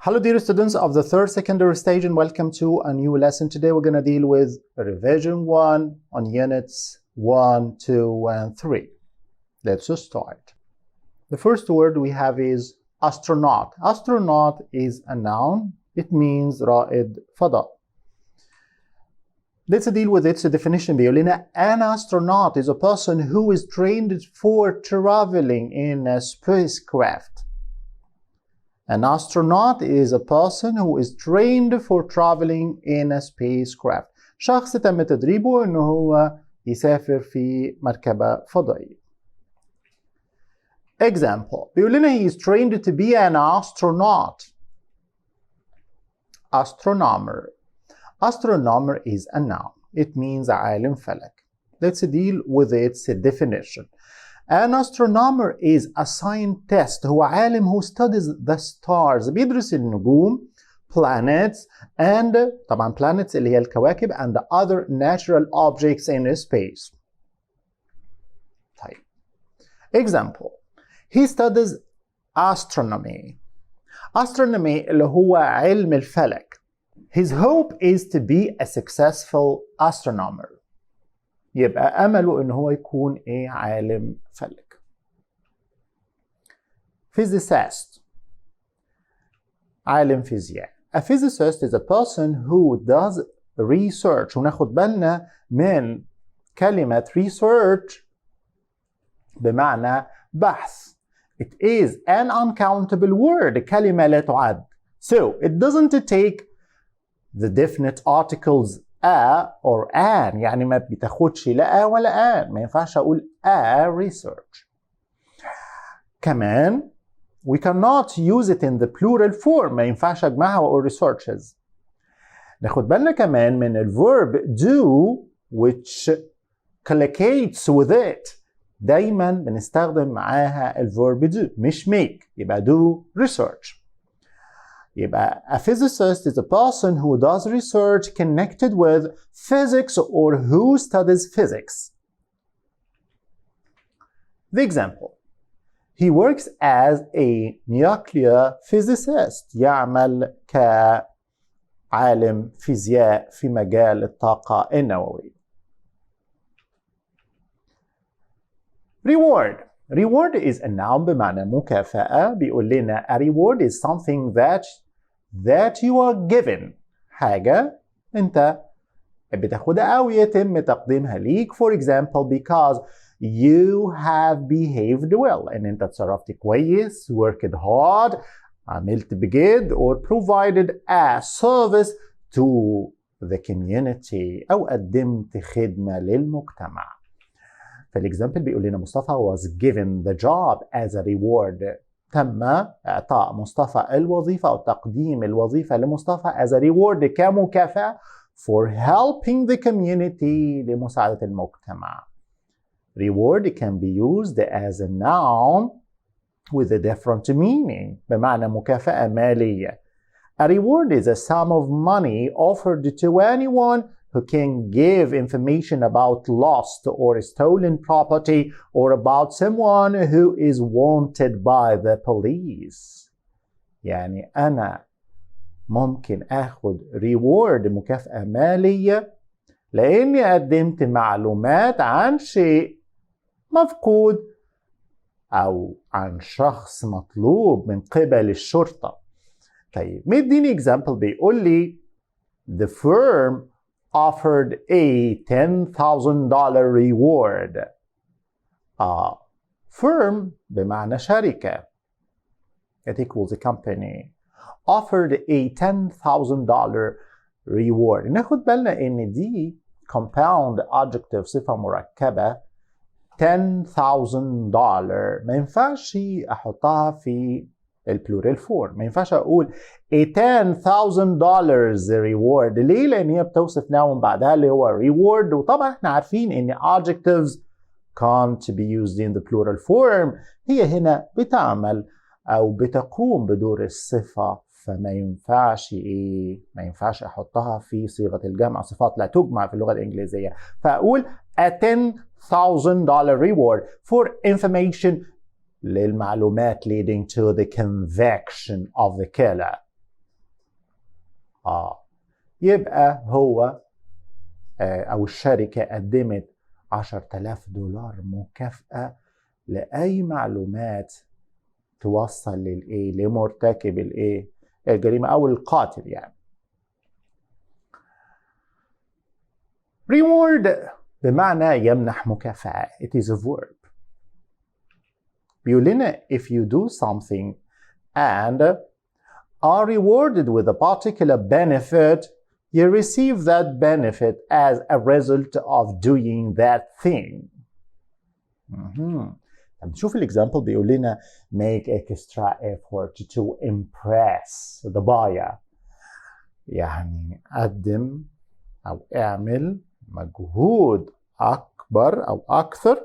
Hello dear students of the third secondary stage and welcome to a new lesson. Today we're going to deal with revision 1 on units 1, 2 and 3. Let's start. The first word we have is astronaut. Astronaut is a noun. It means رائد فضاء. Let's deal with its definition. بيقول لنا an astronaut is a person who is trained for traveling in a spacecraft. An astronaut is a person who is trained for traveling in a spacecraft. شخص تم تدريبه انه هو يسافر في مركبة فضائية. Example. بيقول لنا he is trained to be an astronaut. Astronomer. Astronomer is a noun. It means عالم فلك. Let's deal with its definition. An astronomer is a scientist. هو عالم who studies the stars. بيدرس النجوم planets and طبعا planets اللي هي الكواكب and other natural objects in space. طيب. Example. He studies astronomy. Astronomy اللي هو علم الفلك. His hope is to be a successful astronomer. يبقى أمله إن هو يكون عالم فلك. Physicist. عالم فيزياء. A physicist is a person who does research. وناخد بالنا من كلمة research بمعنى بحث. It is an uncountable word. كلمة لا تعد. So it doesn't take the definite articles a or an. يعني ما بتاخدش لا ولا an. ما ينفعش أقول a research. كمان we cannot use it in the plural form. ما ينفعش أجمعها وأقول researches. ناخد بالنا كمان من الverb do which collocates with it. دايما بنستخدم معاها الverb do مش make. يبقى do research. يبقى a physicist is a person who does research connected with physics or who studies physics. The example. He works as a nuclear physicist. يعمل كعالم فيزياء في مجال الطاقة النووية. Reward. Reward is a noun بمعنى مكافأة. بيقول لنا a reward is something that you are given. حاجة أنت بتاخدها أو يتم تقديمها ليك. For example, because you have behaved well. إن أنت تصرفت كويس, worked hard, عملت بجد, or provided a service to the community. أو قدمت خدمة للمجتمع. فالإكزامبل بيقول لنا مصطفى was given the job as a reward. تم إعطاء مصطفى الوظيفة أو تقديم الوظيفة لمصطفى as a reward كمكافأة for helping the community لمساعدة المجتمع. Reward can be used as a noun with a different meaning. بمعنى مكافأة مالية. A reward is a sum of money offered to anyone who can give information about lost or stolen property or about someone who is wanted by the police. يعني أنا ممكن أخذ reward مكافأة مالية لأني قدمت معلومات عن شيء مفقود أو عن شخص مطلوب من قبل الشرطة. طيب مديني example بيقول لي the firm offered a $10,000 reward. Firm بمعنى شركة. It equals a company. Offered a $10,000 reward. ناخد بالنا إن دي compound adjective صفة مركبة. $10,000 ما ينفعش أحطها في البلورال فورم. ما ينفعش اقول a $10,000 reward. ليه؟ لان هي بتوصف noun بعدها اللي هو reward. وطبعا احنا عارفين ان adjectives can't be used in the plural form. هي هنا بتعمل او بتقوم بدور الصفة. فما ينفعش ما ينفعش احطها في صيغة الجمع. صفات لا تجمع في اللغة الانجليزية. فاقول a $10,000 reward for information للمعلومات leading to the conviction of the killer. يبقى هو أو الشركة قدمت $10,000 مكافأة لأي معلومات توصل للإيه؟ لمرتكب الإيه؟ الجريمة أو القاتل يعني. reward بمعنى يمنح مكافأة. It is a verb. بيقول لنا if you do something and are rewarded with a particular benefit, you receive that benefit as a result of doing that thing. نشوف الإكزامبل. بيقول لنا make extra effort to impress the buyer. يعني قدم أو اعمل مجهود أكبر أو أكثر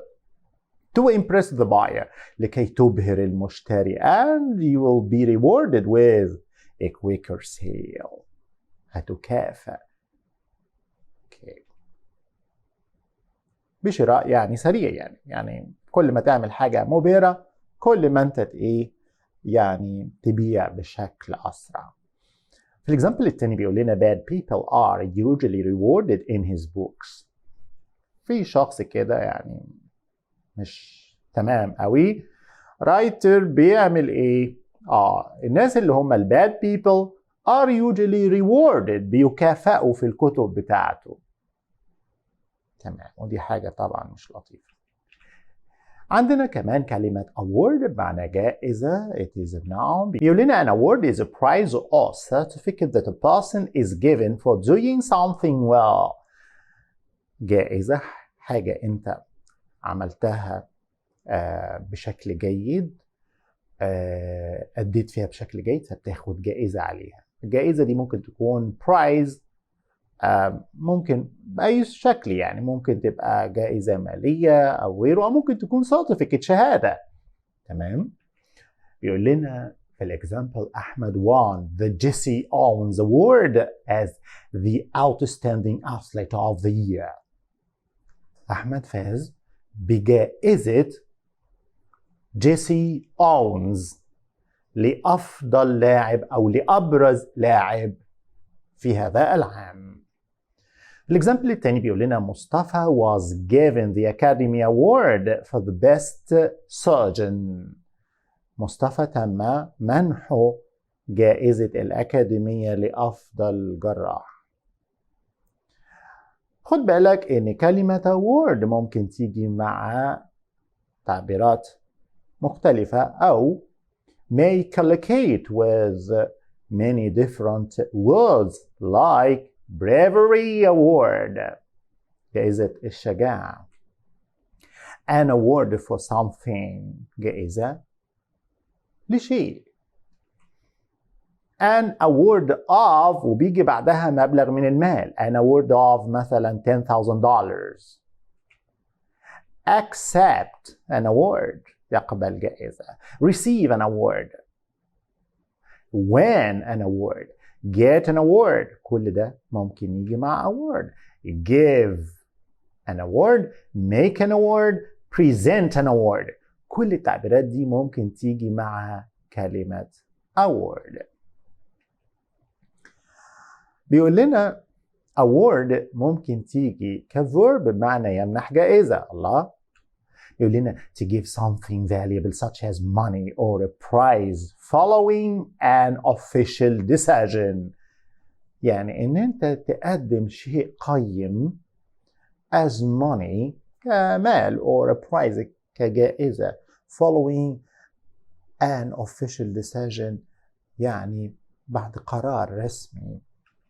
to impress the buyer لكي تبهر المشتري and you will be rewarded with a quicker sale. هتكافئ بشراء يعني سريع يعني كل ما تعمل حاجة مبهرة كل ما انت يعني تبيع بشكل أسرع. في الإكزامبل التاني بيقول لنا bad people are usually rewarded in his books. في شخص كده يعني مش تمام قوي رايتر بيعمل الناس اللي هم الباد people are usually rewarded بيكافئوا في الكتب بتاعته. تمام، ودي حاجة طبعا مش لطيفة. عندنا كمان كلمة award بمعنى جائزة. It is a noun. بيقول لنا an award is a prize or certificate that a person is given for doing something well. جائزة حاجة انت عملتها بشكل جيد، أديت فيها بشكل جيد فبتاخد جائزة عليها. الجائزة دي ممكن تكون برايز، ممكن بأي شكل يعني، ممكن تبقى جائزة مالية أو غيره، أو ممكن تكون سيرتيفيكت شهادة. تمام. بيقول لنا في الإكزامبل أحمد won the Jesse Owens Award as the outstanding athlete of the year. أحمد فاز بجائزة جيسي أونز لأفضل لاعب أو لأبرز لاعب في هذا العام. الإكزامبل الثاني بيقول لنا مصطفى was given the Academy Award for the best surgeon. مصطفى تم منحه جائزة الأكاديمية لأفضل جراح. خد بالك إن كلمة award ممكن تيجي مع تعبيرات مختلفة أو may collocate with many different words like bravery award جائزة الشجاعة، an award for something جائزة لشيء، an award of وبيجي بعدها مبلغ من المال، an award of مثلا $10,000. accept an award يقبل جائزة، receive an award، win an award، get an award، كل ده ممكن يجي مع award، give an award، make an award، present an award. كل التعبيرات دي ممكن تيجي مع كلمة award. بيقول لنا award ممكن تيجي كverb بمعنى يمنح جائزة. الله، يقول لنا to give something valuable such as money or a prize following an official decision. يعني ان انت تقدم شيء قيم as money كمال or a prize كجائزة following an official decision يعني بعد قرار رسمي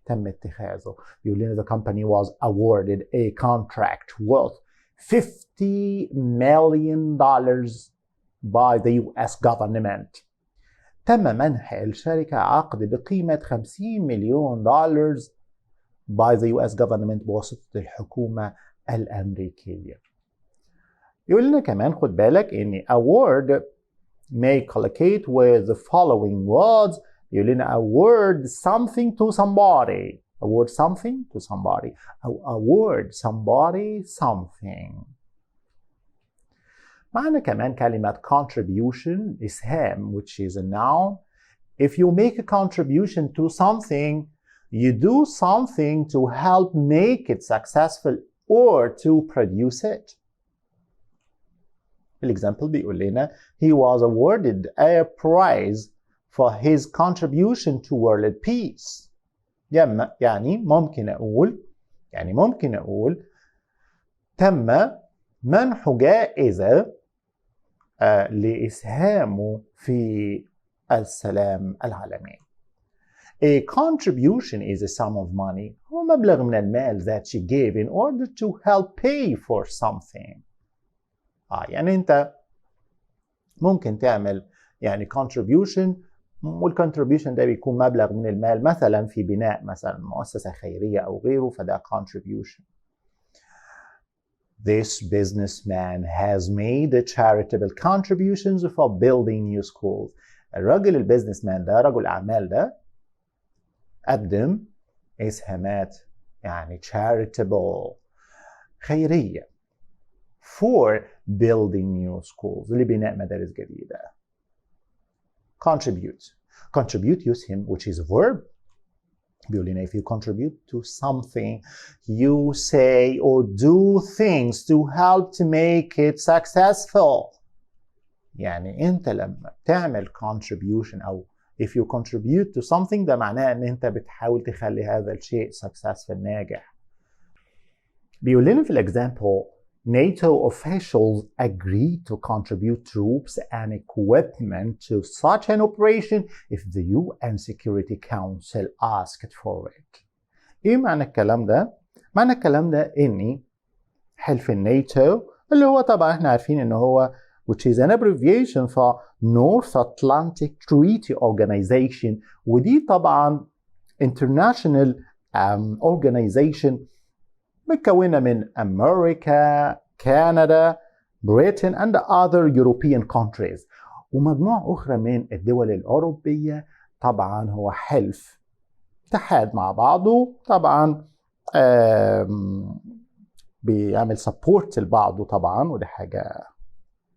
تم اتخاذه. يقول لنا the company was awarded a contract worth $50 million by the US government. تم منح الشركة عقد بقيمة $50 مليون by the US government بواسطة الحكومة الأمريكية. يقول لنا كمان خد بالك إن award may collocate with the following words. يقول لنا award something to somebody، award something to somebody، أو award somebody something. معنا كمان كلمة contribution إسهام which is a noun. If you make a contribution to something you do something to help make it successful or to produce it. الإكزامبل بيقول لنا he was awarded a prize for his contribution to world peace. يعني ممكن أقول تم منح جائزة لإسهامه في السلام العالمي. A contribution is a sum of money. هو مبلغ من المال that she gave in order to help pay for something. يعني أنت ممكن تعمل يعني contribution، والcontribution ده بيكون مبلغ من المال مثلا في بناء مثلا مؤسسة خيرية أو غيره، فده contribution. This businessman has made charitable contributions for building new schools. الراجل البيزنسمان ده، رجل الأعمال ده، قدم إسهامات يعني charitable خيرية for building new schools لبناء مدارس جديدة. contribute يسهم which is a verb. بيقول لنا if you contribute to something you say or do things to help to make it successful. يعني انت لما تعمل contribution او if you contribute to something ده معناه ان انت بتحاول تخلي هذا الشيء successful ناجح. بيقول لنا في الexample NATO officials agreed to contribute troops and equipment to such an operation if the UN Security Council asked for it. ايه معنى الكلام ده؟ معنى الكلام ده اني حلف الناتو اللي هو طبعا احنا عارفين ان هو which is an abbreviation for North Atlantic Treaty Organization، ودي طبعا international organization مكونة من أمريكا، كندا، بريطن and other European countries، ومجموعة أخرى من الدول الأوروبية. طبعا هو حلف اتحاد مع بعضه، طبعا بيعمل سبورت لبعضه طبعا، ودي حاجة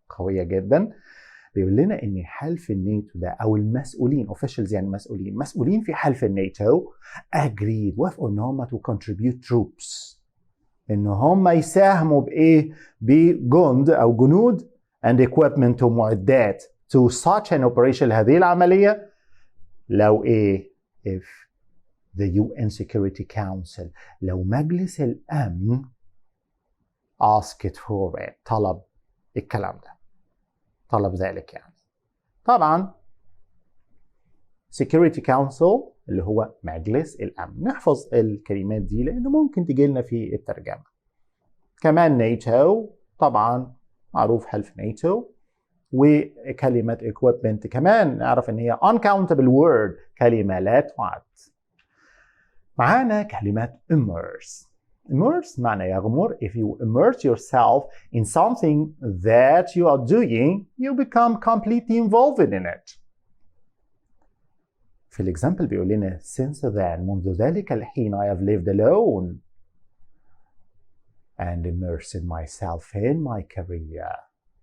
قوية جدا. بيقول لنا ان حلف الناتو ده او المسؤولين officials يعني مسؤولين في حلف الناتو agreed وافقوا ان هم to contribute troops، ان هم يساهموا بايه؟ بجند او جنود and equipment ومعدات to such an operation هذه العملية لو ايه؟ if the UN Security Council لو مجلس الامن asked for it طلب الكلام ده، طلب ذلك يعني. طبعا Security Council اللي هو مجلس الأمن، نحفظ الكلمات دي لأنه ممكن تجي لنا في الترجمة. كمان ناتو طبعا معروف حلف ناتو، وكلمة equipment كمان نعرف إن هي uncountable word كلمة لا تعد. معانا كلمة immerse معنى يغمر. If you immerse yourself in something that you are doing, you become completely involved in it. في الإكزامبل بيقول لنا since then منذ ذلك الحين I have lived alone and immersed myself in my career.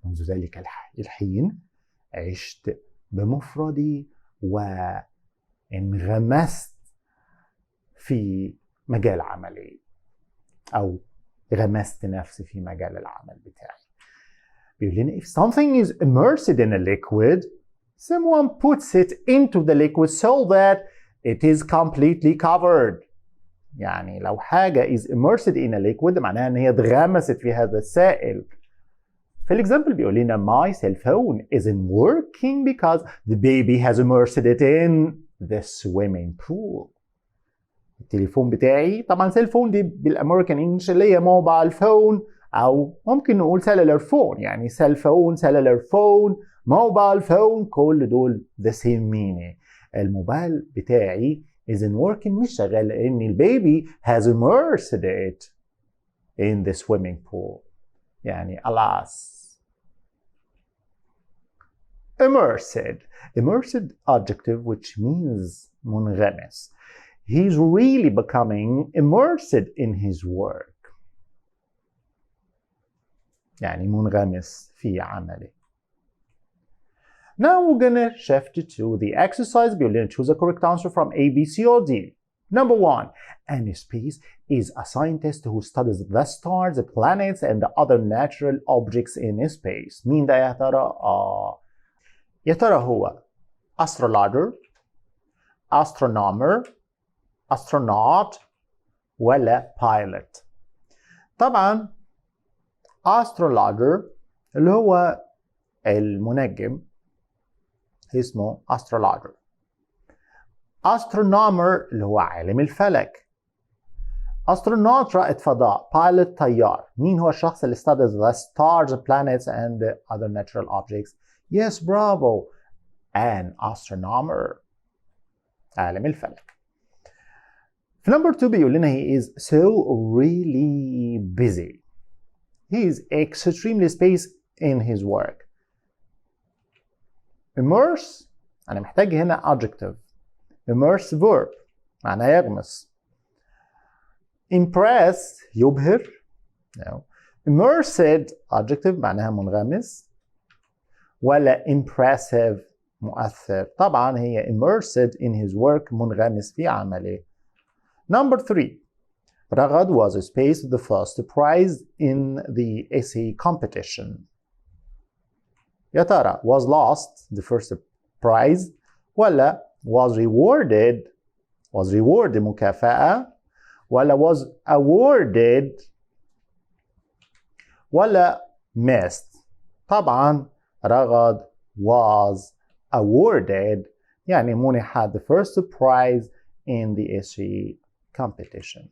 منذ ذلك الحين عشت بمفردي وانغمست في مجال عملي أو غمست نفسي في مجال العمل بتاعي. بيقول لنا if something is immersed in a liquid, someone puts it into the liquid so that it is completely covered. يعني لو حاجة is immersed in a liquid معناها إن هي اتغمست في هذا السائل. في الإكزامبل بيقول لنا my cell phone isn't working because the baby has immersed it in the swimming pool. التليفون بتاعي طبعا سيل فون دي بالامريكان انجلش اللي هي موبايل فون، او ممكن نقول سيلولر فون، يعني سيل فون، سيلولر فون، موبايل فون، كل دول the same meaning. الموبايل بتاعي isn't working مش شغال لان البيبي has immersed it in the swimming pool. يعني alas. immersed adjective which means منغمس. He's really becoming immersed in his work. يعني منغمس في عمله. Now we're gonna shift to the exercise. بيقول لنا choose a correct answer from A, B, C or D. Number one, أنافس is a scientist who studies the stars, the planets, and the other natural objects in space. مين ده يا ترى؟ يا ترى هو astrologer, astronomer, astronaut ولا pilot؟ طبعا astrologer اللي هو المنجم اسمه astrologer. astronomer اللي هو عالم الفلك. astronaut رائد فضاء. pilot طيار. مين هو الشخص اللي studies the stars, planets and other natural objects؟ yes, bravo, an astronomer. عالم الفلك. في number 2 بيقول لنا he is so really busy. He is extremely spaced in his work. immerse أنا محتاج هنا adjective. immerse verb معناه يغمس. impress يبهر. no. immersed adjective معناها منغمس. ولا impressive مؤثر. طبعا هي immersed in his work منغمس في عمله. number 3 رغد was spaced the first prize in the essay competition. يا ترى was lost the first prize ولا was rewarded مكافأة ولا was awarded ولا missed؟ طبعا رغد was awarded يعني منح the first prize in the essay competition.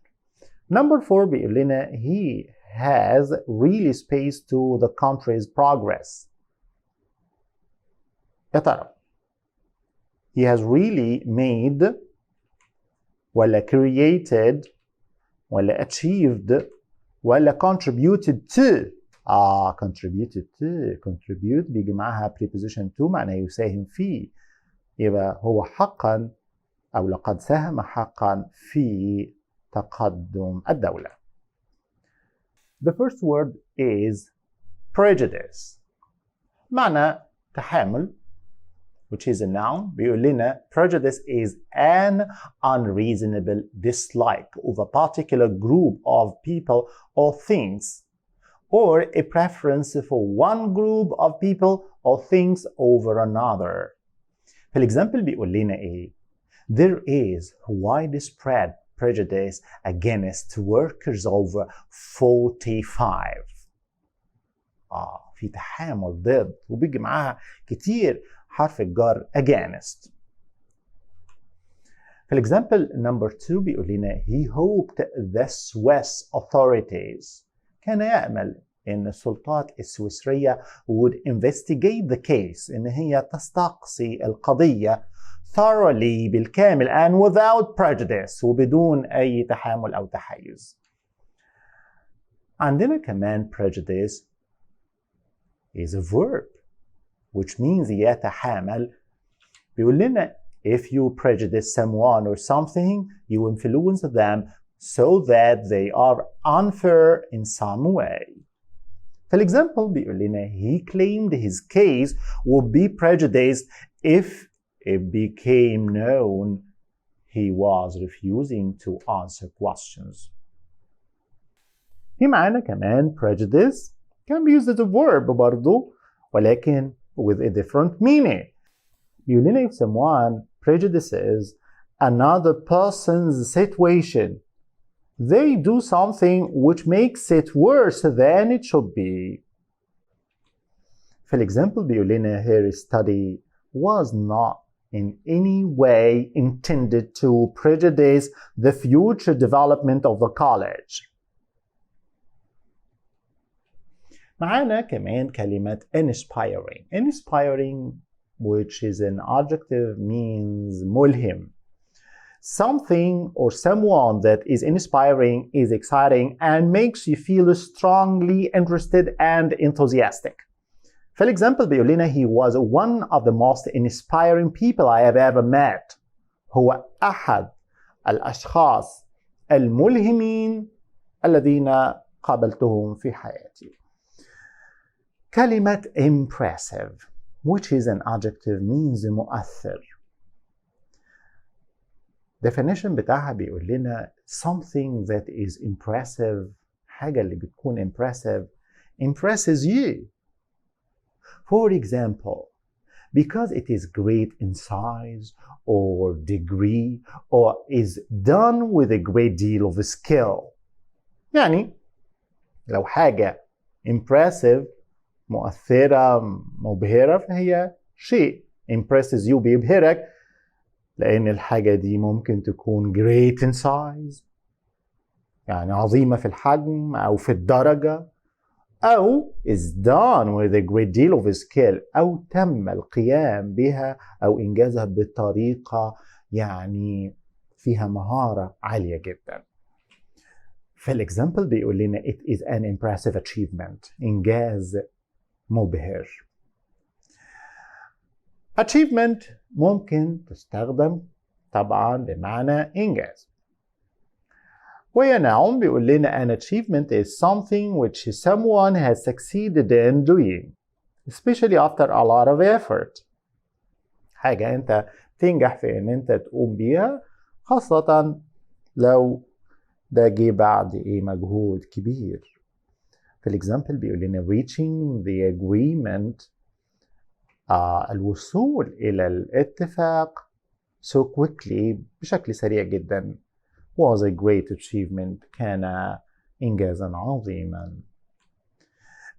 number 4 بيقول لنا he has really spaced to the country's progress. يا ترى he has really made ولا created ولا achieved ولا contributed to؟ contribute بيجي معاها preposition to معناه يساهم فيه. يبقى هو حقا أو لقد ساهم حقا في تقدم الدولة. The first word is prejudice. معنى تحامل which is a noun. بيقول لنا prejudice is an unreasonable dislike of a particular group of people or things or a preference for one group of people or things over another. في الexample بيقول لنا ايه؟ There is widespread prejudice against workers over 45. في تحامل ضد وبيجي معاها كتير حرف الجر against. في الexample number 2 بيقول لنا he hoped the Swiss authorities كان يأمل إن السلطات السويسرية would investigate the case إن هي تستقصي القضية thoroughly بالكامل and without prejudice وبدون أي تحامل أو تحيز. عندنا كمان prejudice is a verb which means يتحامل. بيقول لنا if you prejudice someone or something you influence them so that they are unfair in some way. في الexample بيقول لنا he claimed his case would be prejudiced if it became known he was refusing to answer questions. في معانا كمان prejudice can be used as a verb برضو ولكن with a different meaning. بيقول لنا if someone prejudices another person's situation they do something which makes it worse than it should be. في الexample بيقول لنا her study was not in any way intended to prejudice the future development of the college. معانا كمان كلمة inspiring. Inspiring which is an adjective means ملهم. Something or someone that is inspiring is exciting and makes you feel strongly interested and enthusiastic. في الexample بيقول لنا he was one of the most inspiring people I have ever met. هو أحد الأشخاص الملهمين الذين قابلتهم في حياتي. كلمة impressive which is an adjective means مؤثر. definition بتاعها بيقول لنا something that is impressive، حاجة اللي بتكون impresses you. For example, because it is great in size or degree or is done with a great deal of skill. يعني لو حاجة impressive مؤثرة مبهرة فهي شيء impresses you بيبهرك، لأن الحاجة دي ممكن تكون great in size يعني عظيمة في الحجم أو في الدرجة، أو is done with a great deal of skill، أو تم القيام بها أو إنجازها بطريقة يعني فيها مهارة عالية جدا. فالإكزامبل بيقول لنا it is an impressive achievement، إنجاز مبهر. achievement ممكن تستخدم طبعا بمعنى إنجاز، وهي نعم بيقول لنا an achievement is something which someone has succeeded in doing especially after a lot of effort. حاجة أنت تنجح في أن أنت تقوم بيها، خاصة لو ده جه بعد مجهود كبير. في الإكزامبل بيقول لنا reaching the agreement، الوصول إلى الاتفاق so quickly بشكل سريع جدا was a great achievement، كان إنجازا عظيما.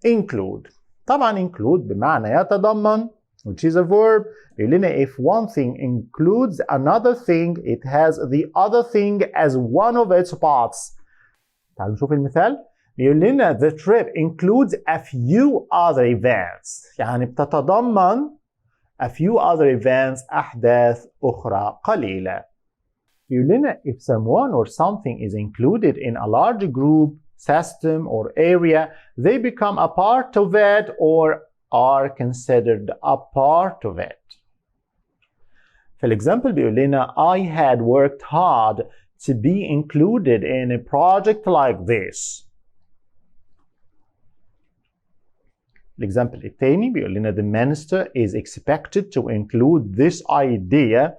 include، طبعا include بمعنى يتضمن which is a verb. يقول لنا if one thing includes another thing it has the other thing as one of its parts. تعالوا نشوف المثال. بيقول لنا the trip includes a few other events، يعني بتتضمن a few other events، أحداث أخرى قليلة. بيقول لنا if someone or something is included in a large group, system or area they become a part of it or are considered a part of it. في الإكزامبل بيقول لنا I had worked hard to be included in a project like this. الإكزامبل الثاني بيقول لنا the minister is expected to include this idea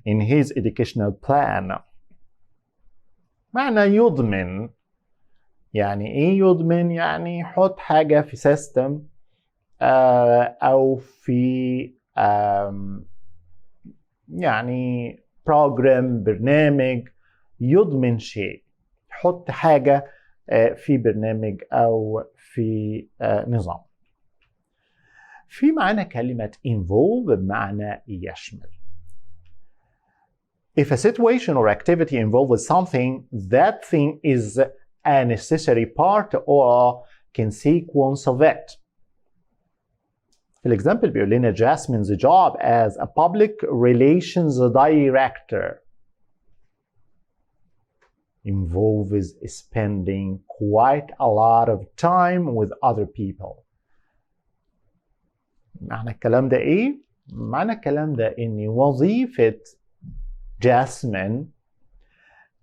in his educational plan. معنى يضمن، يعني إيه يضمن؟ يعني يحط حاجة في سيستم أو في يعني بروجرام، برنامج، يضمن شيء، يحط حاجة في برنامج أو في نظام. في معنى كلمة involve بمعنى يشمل. If a situation or activity involves something, that thing is a necessary part or consequence of it. في الإكزامبل بيقول لنا Jasmine's job as a public relations director involves spending quite a lot of time with other people. معنى الكلام ده إيه؟ معنى الكلام ده إن وظيفة Jasmine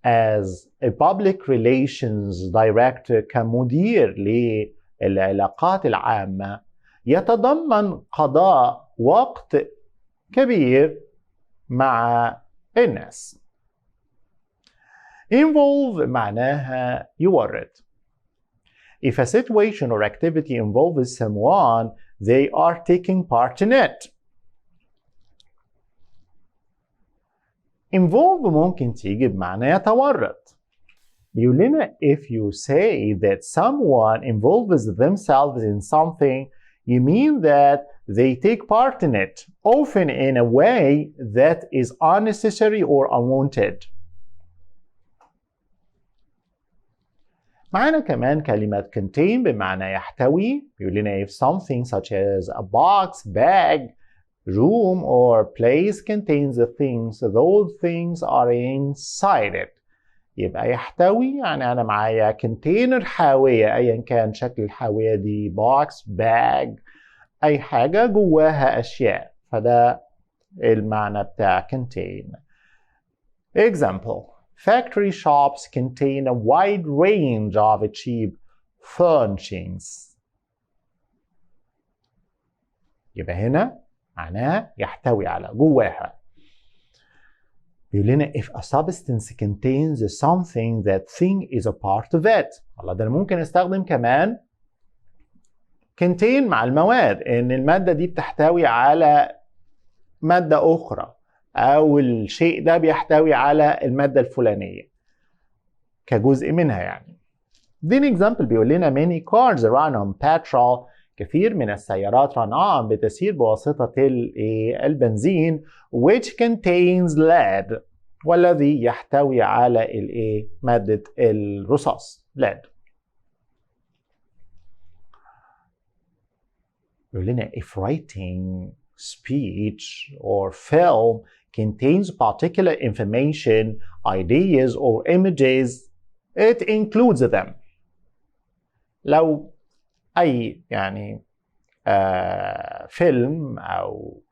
as a public relations director كمدير للعلاقات العامة يتضمن قضاء وقت كبير مع الناس. involve معناها يورط. If a situation or activity involves someone, they are taking part in it. involve ممكن تيجي بمعنى يتورط. بيقول لنا if you say that someone involves themselves in something, you mean that they take part in it, often in a way that is unnecessary or unwanted. معانا كمان كلمة contain بمعنى يحتوي. بيقول لنا if something such as a box, bag, room or place contains the things, those things are inside it. يبقى يحتوي يعني أنا معايا container حاوية، أيا كان شكل الحاوية دي box, bag، أي حاجة جواها أشياء، فده المعنى بتاع contain. Example: factory shops contain a wide range of cheap furnishings. يبقى هنا معناها يحتوي على، جواها. بيقول لنا if a substance contains something that thing is a part of it. والله ده أنا ممكن أستخدم كمان contain مع المواد، إن المادة دي بتحتوي على مادة أخرى، أو الشيء ده بيحتوي على المادة الفلانية كجزء منها يعني. Then example بيقول لنا many cars run on petrol. كثير من السيارات بتسير بواسطة البنزين which contains lead، والذي يحتوي على مادة الرصاص lead. بيقول لنا if writing speech or film contains particular information, ideas or images, it includes them. لو أي فيلم أو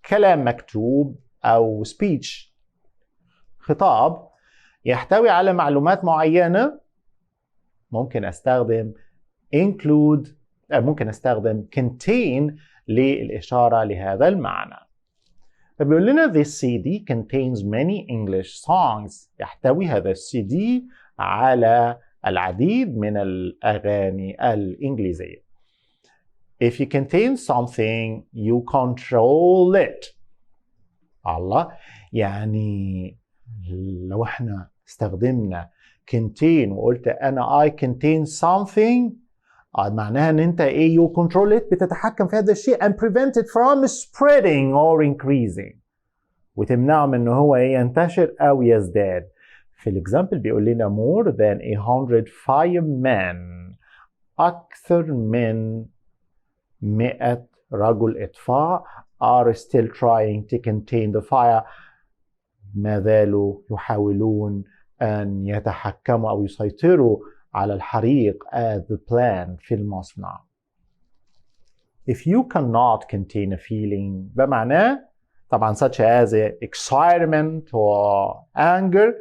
كلام مكتوب أو speech خطاب يحتوي على معلومات معينة، ممكن أستخدم include، ممكن أستخدم contain للإشارة لهذا المعنى. فبيقول لنا this CD contains many English songs. يحتوي هذا السي على العديد من الأغاني الإنجليزية. If you contain something you control it. الله، يعني لو احنا استخدمنا contain وقلت أنا I contain something، معناها ان انت you control it، بتتحكم في هذا الشيء and prevent it from spreading or increasing، وتمنعه من ان هو ينتشر او يزداد. في الاكزامبل بيقول لنا more than 100 firemen، اكثر من 100 رجل اطفاء are still trying to contain the fire، ما زالوا يحاولون ان يتحكموا او يسيطروا على الحريق as the plan في المصنع. If you cannot contain a feeling، بمعنى طبعا such as excitement or anger،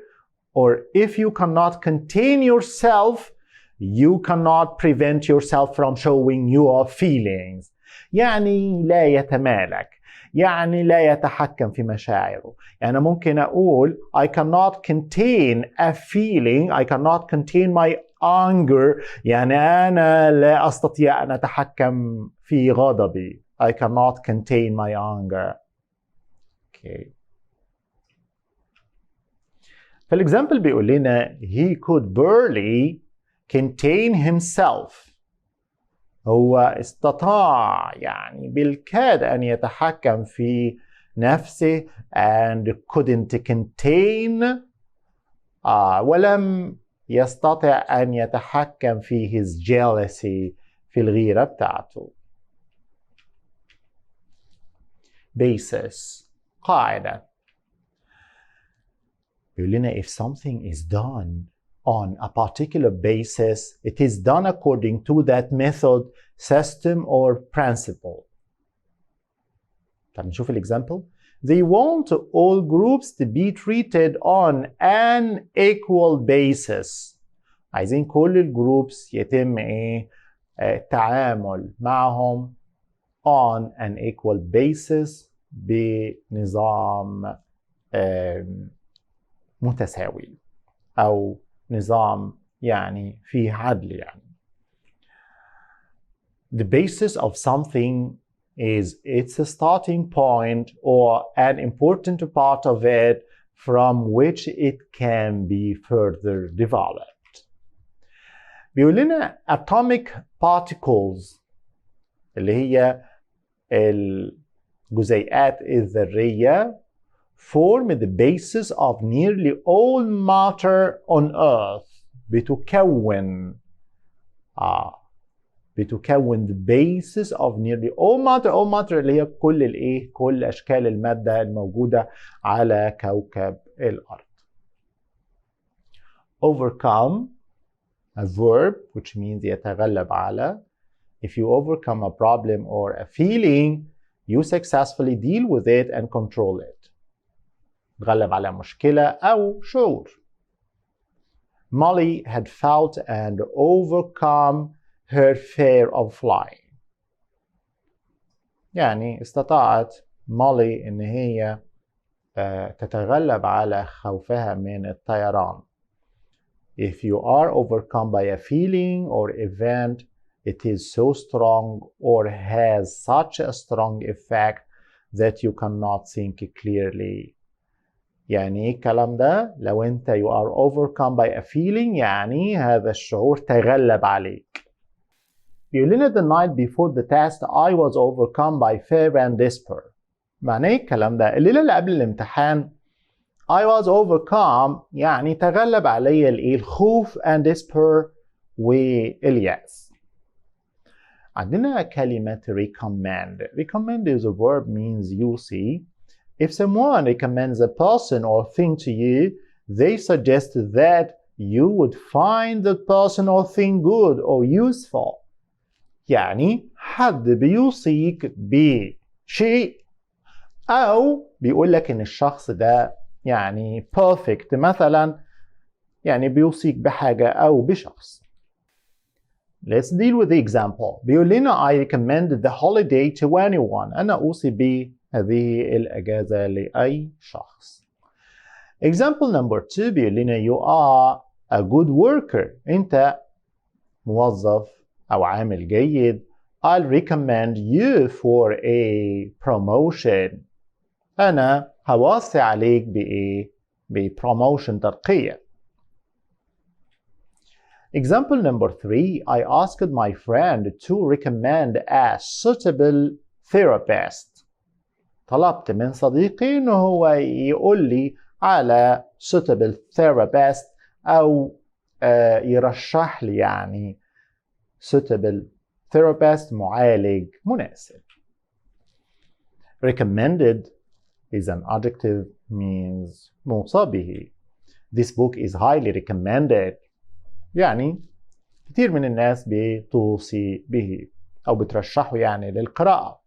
or if you cannot contain yourself you cannot prevent yourself from showing your feelings. يعني لا يتمالك، يعني لا يتحكم في مشاعره. يعني ممكن أقول I cannot contain a feeling، I cannot contain my anger، يعني أنا لا أستطيع أن أتحكم في غضبي. I cannot contain my anger. Okay. فالإكزامبل بيقول لنا he could barely contain himself. هو استطاع يعني بالكاد أن يتحكم في نفسه and couldn't contain، ولم يستطع أن يتحكم في his jealousy، في الغيرة بتاعته. basis، قاعدة. بيقول لنا if something is done on a particular basis it is done according to that method, system or principle. طب نشوف الإكزامبل. They want all groups to be treated on an equal basis. عايزين كل الجروبس يتم التعامل معهم on an equal basis، بنظام متساوي أو نظام يعني فيه عدل يعني. The basis of something is its starting point or an important part of it from which it can be further developed. بيقول لنا atomic particles اللي هي الجزيئات الذرية form the basis of nearly all matter on earth. بتكون the basis of nearly all matter. all matter اللي هي كل أشكال المادة الموجودة على كوكب الأرض. overcome، a verb which means يتغلب على. If you overcome a problem or a feeling you successfully deal with it and control it. تغلب على مشكلة أو شعور. Molly had felt and overcome her fear of flying. يعني استطاعت مولي إن هي تتغلب على خوفها من الطيران. If you are overcome by a feeling or event, it is so strong or has such a strong effect that you cannot think clearly. يعني ايه الكلام ده؟ لو انت you are overcome by a feeling يعني هذا الشعور تغلب عليك. بيقول لنا the night before the test I was overcome by fear and despair. معناه ايه الكلام ده؟ الليلة اللي قبل الامتحان I was overcome يعني تغلب علي الخوف and despair واليأس. عندنا كلمة recommend. Recommend is a verb means you see. If someone recommends a person or thing to you, they suggest that you would find that person or thing good or useful. يعني حد بيوصيك بشيء أو بيقول لك إن الشخص ده يعني perfect مثلا، يعني بيوصيك بحاجة أو بشخص. Let's deal with the example. بيقول لنا I recommend the holiday to anyone. أنا أوصي بهذه الأجازة لأي شخص. Example number 2 بيقول لنا you are a good worker. أنت موظف أو عامل جيد. I'll recommend you for a promotion. أنا هوصي عليك بpromotion ترقية. Example number 3 I asked my friend to recommend a suitable therapist. طلبت من صديقي إنه هو يقول لي على suitable therapist أو يرشح لي يعني suitable therapist معالج مناسب. Recommended is an adjective means موصى به. This book is highly recommended. يعني كتير من الناس بتوصي به أو بترشحه يعني للقراءة.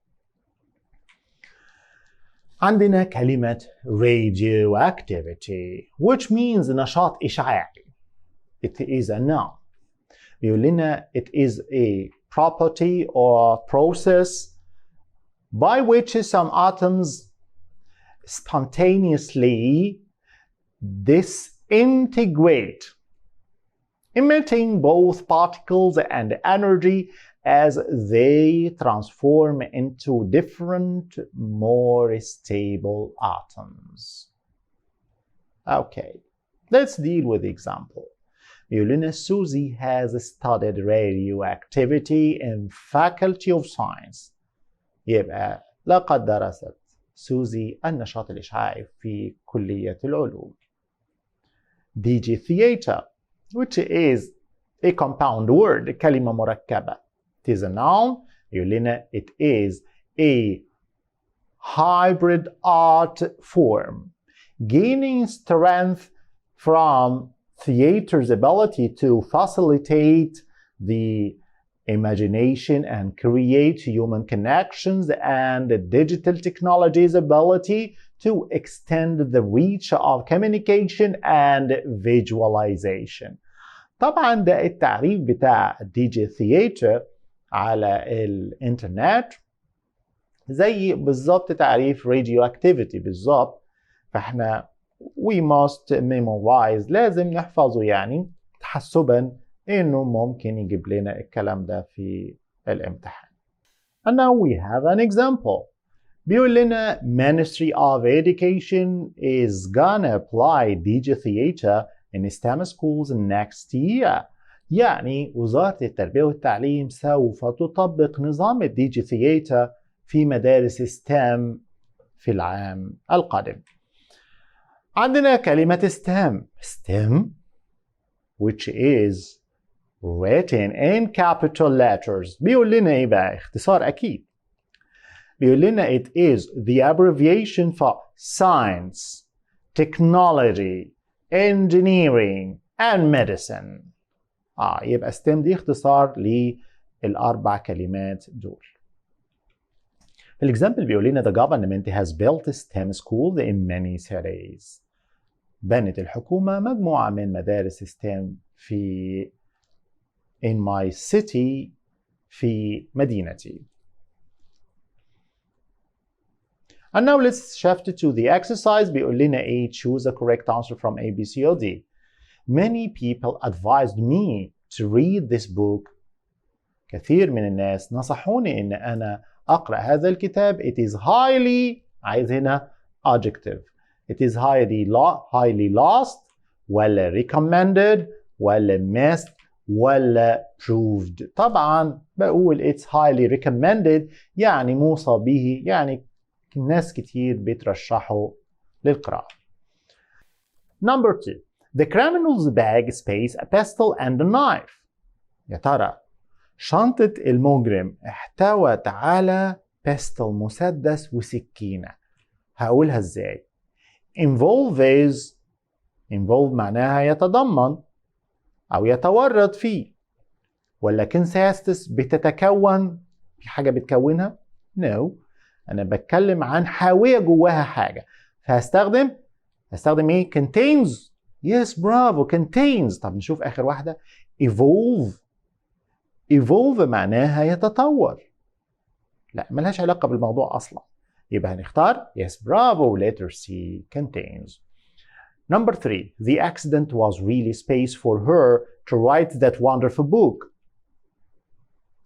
عندنا كلمة radioactivity which means نشاط إشعاعي. It is a noun. بيقول لنا it is a property or process by which some atoms spontaneously disintegrate, emitting both particles and energy as they transform into different, more stable atoms. Okay, let's deal with the example. يقول لنا Susie has studied radioactivity in Faculty of Science. يبقى لقد درست سوزي النشاط الإشعاعي في كلية العلوم. DG theater which is a compound word كلمة مركبة. It is a noun. يقول لنا it is a hybrid art form gaining strength from theater's ability to facilitate the imagination and create human connections and digital technology's ability to extend the reach of communication and visualization. طبعا ده التعريف بتاع DG theater على الانترنت زي بالظبط تعريف radioactivity بالظبط. فاحنا we must memorize لازم نحفظه يعني تحسبا إنه ممكن يجيب لنا الكلام ده في الامتحان. And now we have an example. بيقول لنا Ministry of Education is gonna apply DG theater in STEM schools next year. يعني وزارة التربية والتعليم سوف تطبق نظام DG theater في مدارس STEM في العام القادم. عندنا كلمة STEM which is written in capital letters. بيقول لنا ايه بقى؟ اختصار اكيد. بيقول لنا it is the abbreviation for science, technology, engineering and medicine. يبقى STEM دي اختصار للأربع كلمات دول. في الإكزامبل بيقول لنا the government has built STEM schools in many cities. بنت الحكومة مجموعة من مدارس STEM في in my city في مدينتي. And now let's shift to the exercise. بيقول لنا ايه؟ choose the correct answer from A, B, C or D. Many people advised me to read this book. كثير من الناس نصحوني ان انا اقرأ هذا الكتاب. It is highly، عايز هنا adjective. It is highly lost ولا recommended ولا missed ولا proved. طبعا بقول it's highly recommended يعني موصى به، يعني ناس كتير بيترشحوا للقراءة. Number 2. The criminal's bag space a pistol and a knife. يا ترى شنطة المجرم احتوت على pistol مسدس وسكينة. هقولها ازاي؟ involve معناها يتضمن أو يتورط فيه، ولا consist بتتكون في حاجة بتكونها؟ No، أنا بتكلم عن حاوية جواها حاجة، فهستخدم ايه؟ contains. Yes برافو contains. طب نشوف آخر واحدة evolve معناها يتطور، لا ملهاش علاقة بالموضوع أصلا، يبقى هنختار yes برافو letter C contains. Number 3. The accident was really space for her to write that wonderful book.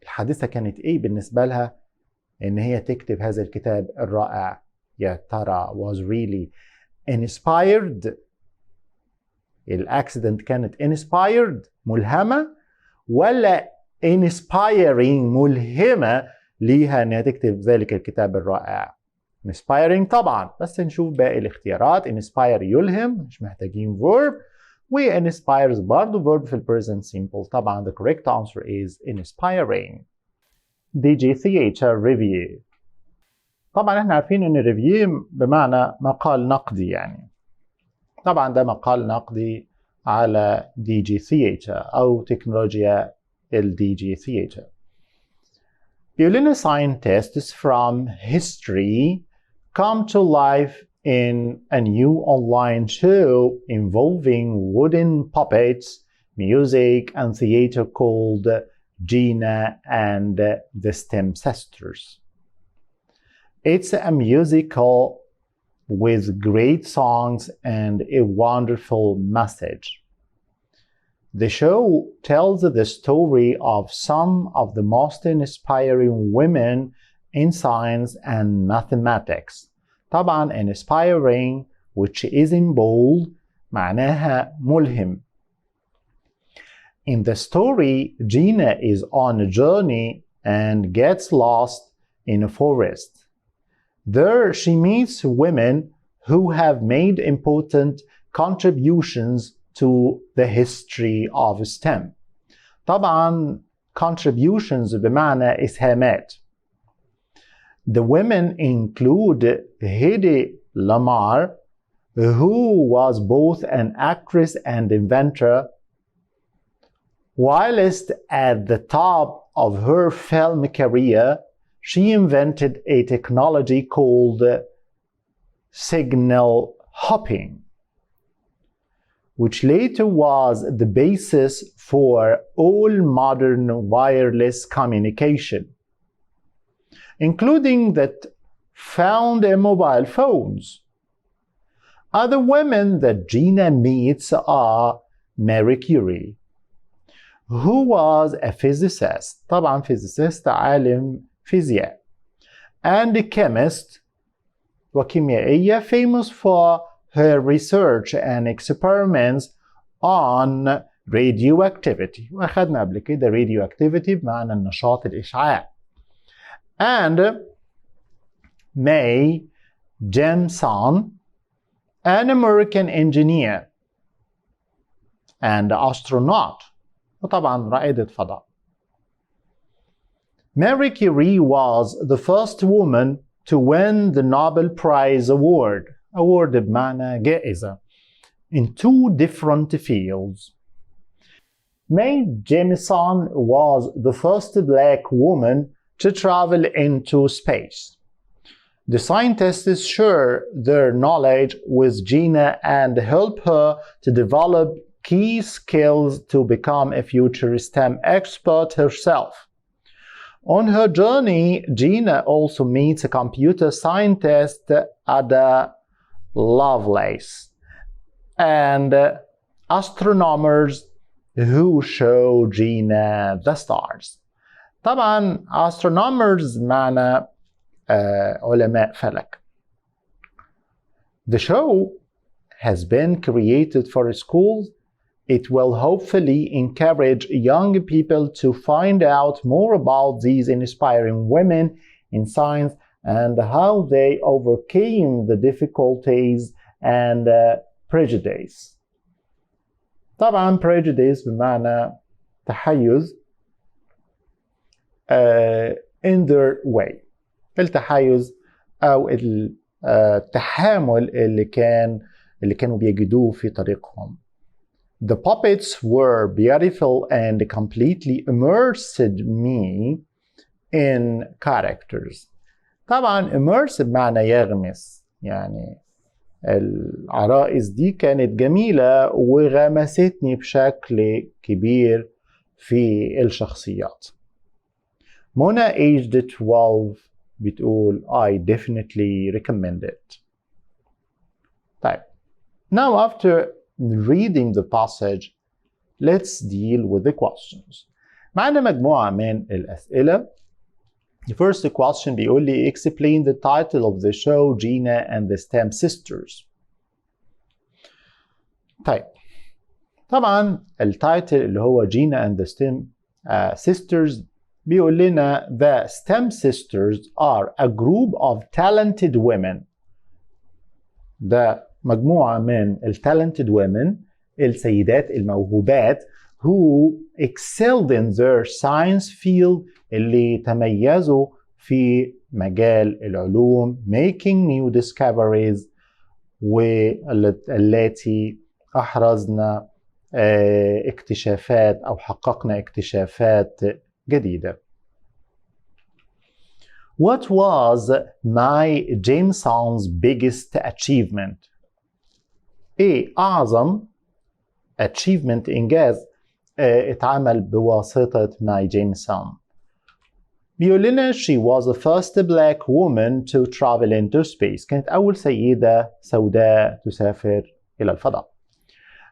الحادثة كانت ايه بالنسبة لها ان هي تكتب هذا الكتاب الرائع؟ يا ترى was really inspired. الاكسيدنت كانت inspired ملهمة ولا inspiring ملهمة ليها انها تكتب ذلك الكتاب الرائع؟ inspiring طبعا، بس نشوف باقي الاختيارات. inspire يلهم، مش محتاجين verb، و inspires برضه verb في present simple. طبعا the correct answer is inspiring. DGCH review. طبعا احنا عارفين ان review بمعنى مقال نقدي، يعني طبعا ده مقال نقدي على DGCH او تكنولوجيا DGCH. بيقول لنا scientists from history come to life in a new online show involving wooden puppets, music and theater called Gina and the STEM Sisters. It's a musical with great songs and a wonderful message. The show tells the story of some of the most inspiring women in science and mathematics. طبعا inspiring which is in bold معناها ملهم. In the story, Gina is on a journey and gets lost in a forest. There she meets women who have made important contributions to the history of STEM. طبعا contributions بمعنى إسهامات. The women include Hedy Lamarr, who was both an actress and inventor. Whilst at the top of her film career, she invented a technology called signal hopping, which later was the basis for all modern wireless communication, including that found in mobile phones. Other women that Gina meets are Marie Curie, who was a physicist, طبعا physicist عالم فيزياء, and a chemist وكيميائية famous for her research and experiments on radioactivity. وأخذنا قبل كده radioactivity بمعنى النشاط الإشعاعي. And Mae Jemison, an American engineer and astronaut, وطبعا رائدة فضاء. Marie Curie was the first woman to win the Nobel Prize Award بمعنى جائزة in 2 different fields. Mae Jemison was the first black woman to travel into space. The scientists share their knowledge with Gina and help her to develop key skills to become a future STEM expert herself. On her journey, Gina also meets a computer scientist, Lovelace, and astronomers who show Gina the stars. طبعا astronomers معنى علماء فلك. The show has been created for schools. It will hopefully encourage young people to find out more about these inspiring women in science and how they overcame the difficulties and prejudice. طبعا prejudice بمعنى تحيز in their way. التحيز أو التحامل اللي كانوا بيجدوه في طريقهم. The puppets were beautiful and completely immersed me in characters. طبعا immerse بمعنى يغمس، يعني العرائس دي كانت جميلة وغمستني بشكل كبير في الشخصيات. منى aged 12 بتقول I definitely recommend it. طيب. Now after reading the passage, let's deal with the questions. معنا مجموعة من الأسئلة. The first question بيقول لي explain the title of the show Gina and the STEM sisters. طيب. طبعا التايتل اللي هو Gina and the STEM sisters بيقول لنا the STEM sisters are a group of talented women. ده مجموعة من talented women السيدات الموهوبات who excelled in their science field اللي تميزوا في مجال العلوم making new discoveries والتي أحرزنا اكتشافات أو حققنا اكتشافات جديدة. What was my Jameson's biggest achievement? ايه أعظم achievement إنجاز اتعمل بواسطة my Jameson؟ بيقول لنا she was the first black woman to travel into space. كانت أول سيدة سوداء تسافر إلى الفضاء.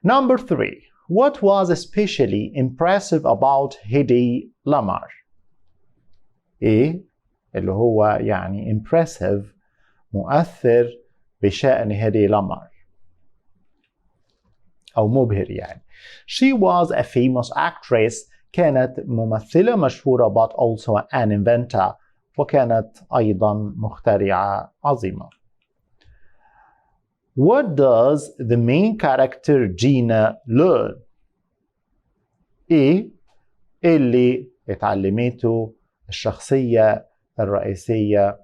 Number 3. What was especially impressive about هيدي لامار؟ إيه اللي هو يعني impressive مؤثر بشأن هيدي لامار أو مبهر يعني. She was a famous actress. كانت ممثلة مشهورة but also an inventor. وكانت أيضا مخترعة عظيمة. What does the main character Gina learn? إيه اللي اتعلمته الشخصية الرئيسية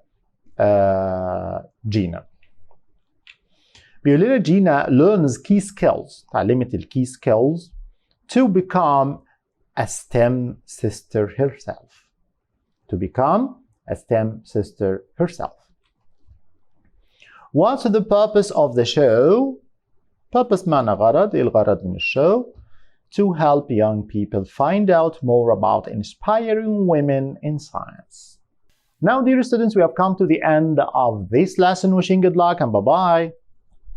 جينا؟ بيقول لنا جينا learns key skills. تعلمت الكي skills to become a STEM sister herself. To become a STEM sister herself. What's the purpose of the show? Purpose معنى غرض. الغرض من الشو to help young people find out more about inspiring women in science. Now, dear students, we have come to the end of this lesson. Wishing good luck and bye-bye.